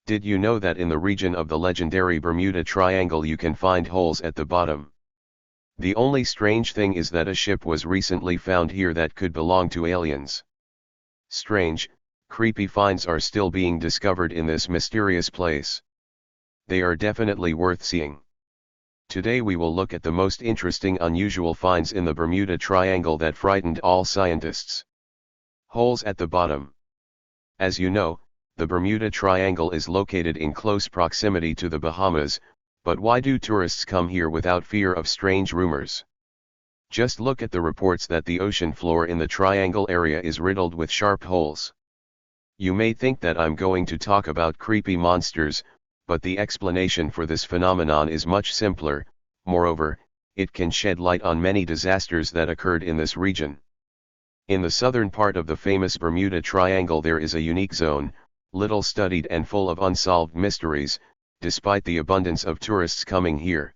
Did you know that in the region of the legendary Bermuda Triangle you can find holes at the bottom? The only strange thing is that a ship was recently found here that could belong to aliens. Strange, creepy finds are still being discovered in this mysterious place. They are definitely worth seeing. Today we will look at the most interesting unusual finds in the Bermuda Triangle that frightened all scientists. Holes at the bottom. As you know, the Bermuda Triangle is located in close proximity to the Bahamas, but why do tourists come here without fear of strange rumors? Just look at the reports that the ocean floor in the triangle area is riddled with sharp holes. You may think that I'm going to talk about creepy monsters, but the explanation for this phenomenon is much simpler. Moreover, it can shed light on many disasters that occurred in this region. In the southern part of the famous Bermuda Triangle there is a unique zone, little studied and full of unsolved mysteries, despite the abundance of tourists coming here.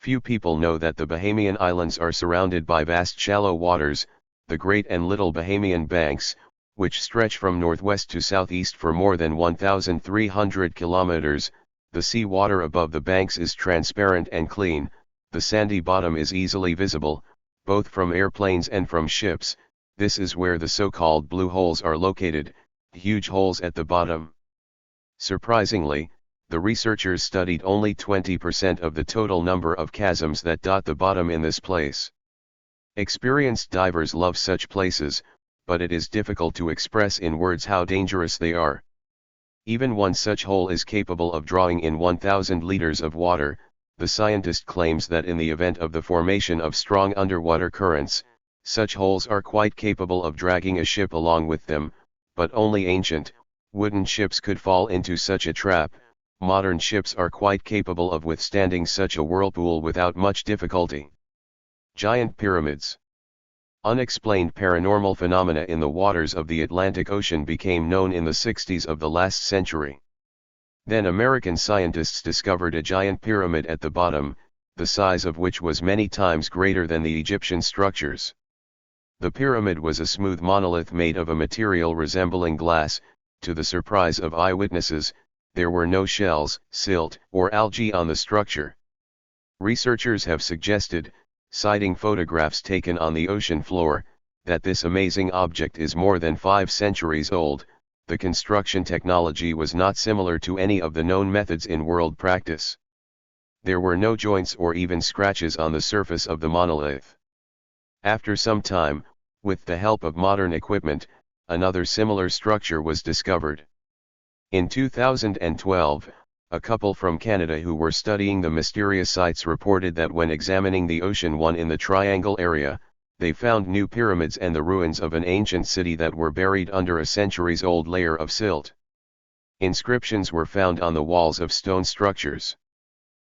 Few people know that the Bahamian Islands are surrounded by vast shallow waters, the Great and Little Bahamian Banks, which stretch from northwest to southeast for more than 1,300 kilometers. The sea water above the banks is transparent and clean, the sandy bottom is easily visible, both from airplanes and from ships. This is where the so-called blue holes are located, huge holes at the bottom. Surprisingly, the researchers studied only 20% of the total number of chasms that dot the bottom in this place. Experienced divers love such places, but it is difficult to express in words how dangerous they are. Even one such hole is capable of drawing in 1,000 liters of water. The scientist claims that in the event of the formation of strong underwater currents, such holes are quite capable of dragging a ship along with them, but only ancient, wooden ships could fall into such a trap. Modern ships are quite capable of withstanding such a whirlpool without much difficulty. Giant pyramids. Unexplained paranormal phenomena in the waters of the Atlantic Ocean became known in the 60s of the last century. Then American scientists discovered a giant pyramid at the bottom, the size of which was many times greater than the Egyptian structures. The pyramid was a smooth monolith made of a material resembling glass. To the surprise of eyewitnesses, there were no shells, silt, or algae on the structure. Researchers have suggested, citing photographs taken on the ocean floor, that this amazing object is more than 5 centuries old. The construction technology was not similar to any of the known methods in world practice. There were no joints or even scratches on the surface of the monolith. After some time, with the help of modern equipment, another similar structure was discovered. In 2012, a couple from Canada who were studying the mysterious sites reported that when examining the Ocean One in the Triangle area, they found new pyramids and the ruins of an ancient city that were buried under a centuries-old layer of silt. Inscriptions were found on the walls of stone structures.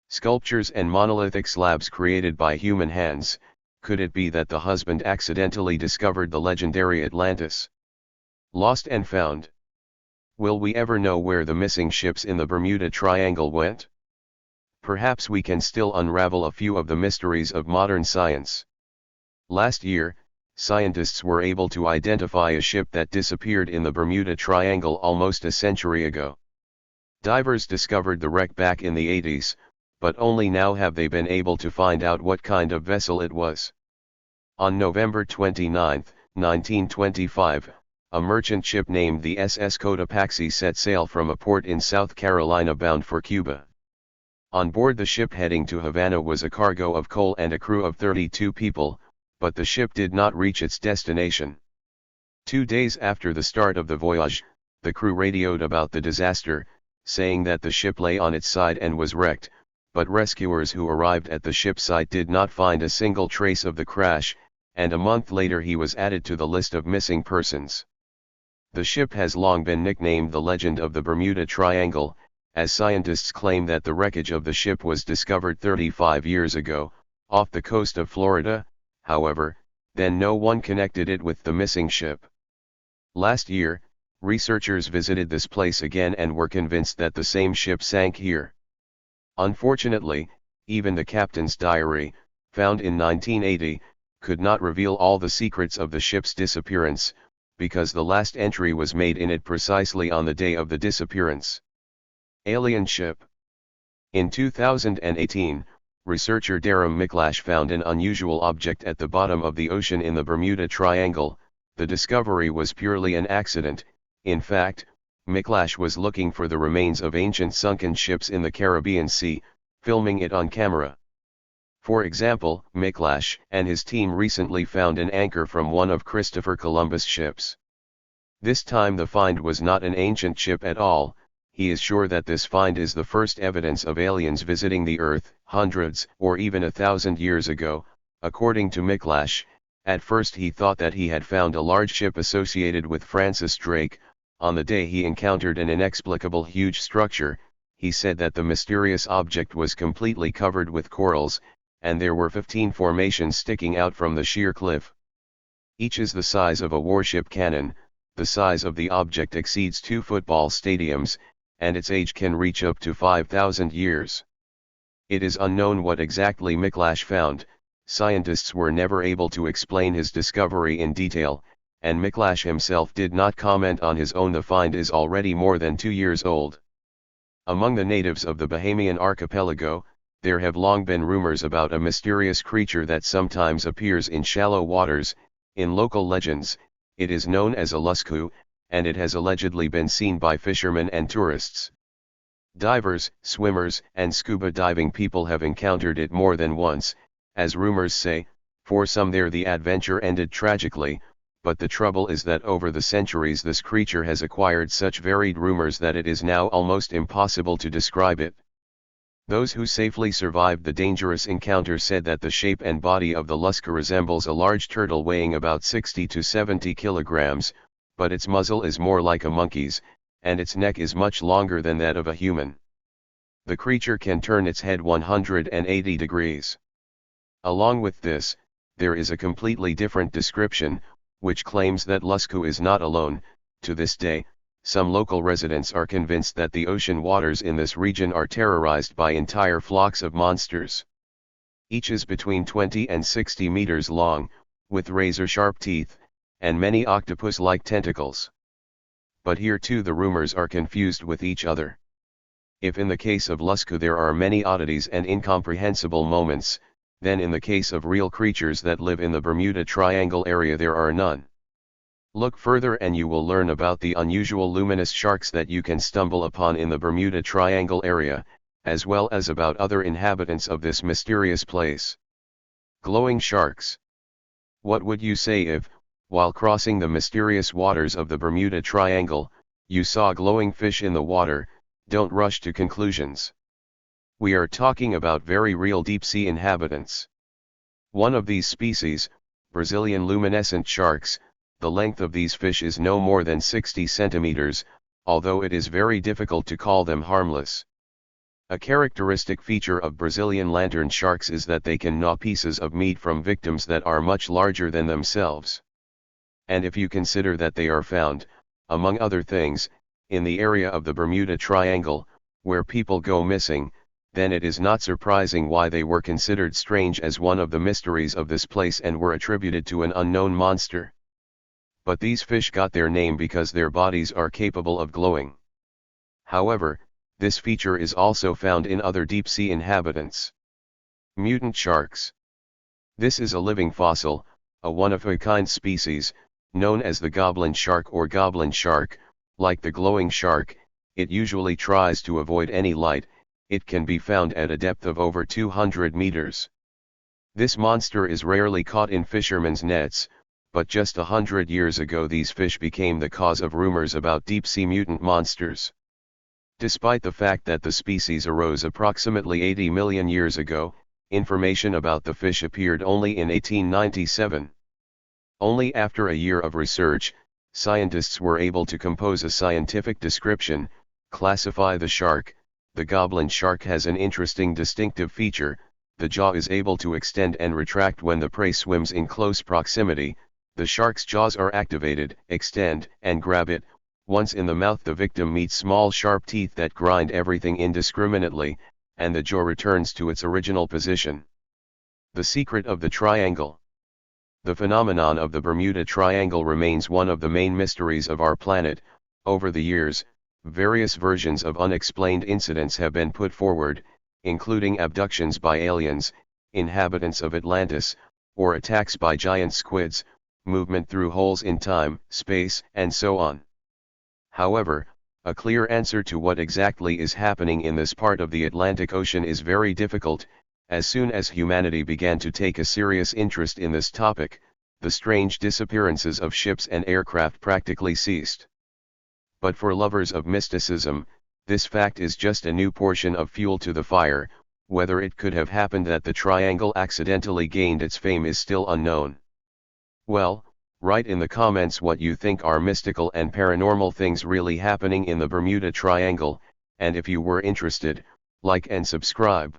Sculptures and monolithic slabs created by human hands. Could it be that the husband accidentally discovered the legendary Atlantis? Lost and found. Will we ever know where the missing ships in the Bermuda Triangle went? Perhaps we can still unravel a few of the mysteries of modern science. Last year, scientists were able to identify a ship that disappeared in the Bermuda Triangle almost a century ago. Divers discovered the wreck back in the 80s, but only now have they been able to find out what kind of vessel it was. On November 29, 1925, a merchant ship named the SS Cotopaxi set sail from a port in South Carolina bound for Cuba. On board the ship heading to Havana was a cargo of coal and a crew of 32 people, but the ship did not reach its destination. 2 days after the start of the voyage, the crew radioed about the disaster, saying that the ship lay on its side and was wrecked, but rescuers who arrived at the ship site did not find a single trace of the crash, and a month later he was added to the list of missing persons. The ship has long been nicknamed the Legend of the Bermuda Triangle, as scientists claim that the wreckage of the ship was discovered 35 years ago, off the coast of Florida. However, then no one connected it with the missing ship. Last year, researchers visited this place again and were convinced that the same ship sank here. Unfortunately, even the captain's diary, found in 1980, could not reveal all the secrets of the ship's disappearance, because the last entry was made in it precisely on the day of the disappearance. Alien ship. In 2018, researcher Daram Miklash found an unusual object at the bottom of the ocean in the Bermuda Triangle. The discovery was purely an accident. In fact, Miklash was looking for the remains of ancient sunken ships in the Caribbean Sea, filming it on camera. For example, Miklash and his team recently found an anchor from one of Christopher Columbus' ships. This time the find was not an ancient ship at all. He is sure that this find is the first evidence of aliens visiting the Earth, hundreds or even 1,000 years ago. According to Miklash, at first he thought that he had found a large ship associated with Francis Drake. On the day he encountered an inexplicable huge structure, he said that the mysterious object was completely covered with corals, and there were 15 formations sticking out from the sheer cliff. Each is the size of a warship cannon. The size of the object exceeds 2 football stadiums, and its age can reach up to 5,000 years. It is unknown what exactly Miklash found. Scientists were never able to explain his discovery in detail, and Miklash himself did not comment on his own. The find is already more than 2 years old. Among the natives of the Bahamian archipelago, there have long been rumors about a mysterious creature that sometimes appears in shallow waters. In local legends, it is known as a lusku, and it has allegedly been seen by fishermen and tourists. Divers, swimmers, and scuba diving people have encountered it more than once. As rumors say, for some there the adventure ended tragically, but the trouble is that over the centuries this creature has acquired such varied rumors that it is now almost impossible to describe it. Those who safely survived the dangerous encounter said that the shape and body of the lusku resembles a large turtle weighing about 60 to 70 kilograms, but its muzzle is more like a monkey's, and its neck is much longer than that of a human. The creature can turn its head 180 degrees. Along with this, there is a completely different description, which claims that lusku is not alone. To this day, some local residents are convinced that the ocean waters in this region are terrorized by entire flocks of monsters. Each is between 20 and 60 meters long, with razor-sharp teeth, and many octopus-like tentacles. But here too the rumors are confused with each other. If in the case of lusku there are many oddities and incomprehensible moments, then in the case of real creatures that live in the Bermuda Triangle area there are none. Look further and you will learn about the unusual luminous sharks that you can stumble upon in the Bermuda Triangle area, as well as about other inhabitants of this mysterious place. Glowing sharks. What would you say if, while crossing the mysterious waters of the Bermuda Triangle, you saw glowing fish in the water? Don't rush to conclusions. We are talking about very real deep-sea inhabitants. One of these species, Brazilian luminescent sharks, the length of these fish is no more than 60 centimeters, although it is very difficult to call them harmless. A characteristic feature of Brazilian lantern sharks is that they can gnaw pieces of meat from victims that are much larger than themselves. And if you consider that they are found, among other things, in the area of the Bermuda Triangle, where people go missing, then it is not surprising why they were considered strange as one of the mysteries of this place and were attributed to an unknown monster. But these fish got their name because their bodies are capable of glowing. However, this feature is also found in other deep-sea inhabitants. Mutant sharks. This is a living fossil, a one-of-a-kind species, known as the goblin shark or goblin shark. Like the glowing shark, it usually tries to avoid any light. It can be found at a depth of over 200 meters. This monster is rarely caught in fishermen's nets, but just 100 years ago these fish became the cause of rumors about deep-sea mutant monsters. Despite the fact that the species arose approximately 80 million years ago, information about the fish appeared only in 1897. Only after a year of research, scientists were able to compose a scientific description, classify the shark. The goblin shark has an interesting distinctive feature: the jaw is able to extend and retract when the prey swims in close proximity. The shark's jaws are activated, extend, and grab it. Once in the mouth the victim meets small sharp teeth that grind everything indiscriminately, and the jaw returns to its original position. The secret of the triangle. The phenomenon of the Bermuda Triangle remains one of the main mysteries of our planet. Over the years, Various versions of unexplained incidents have been put forward, including abductions by aliens, inhabitants of Atlantis, or attacks by giant squids, movement through holes in time, space, and so on. However, a clear answer to what exactly is happening in this part of the Atlantic Ocean is very difficult. As soon as humanity began to take a serious interest in this topic, the strange disappearances of ships and aircraft practically ceased. But for lovers of mysticism, this fact is just a new portion of fuel to the fire. Whether it could have happened that the triangle accidentally gained its fame is still unknown. Well, write in the comments what you think are mystical and paranormal things really happening in the Bermuda Triangle, and if you were interested, like and subscribe.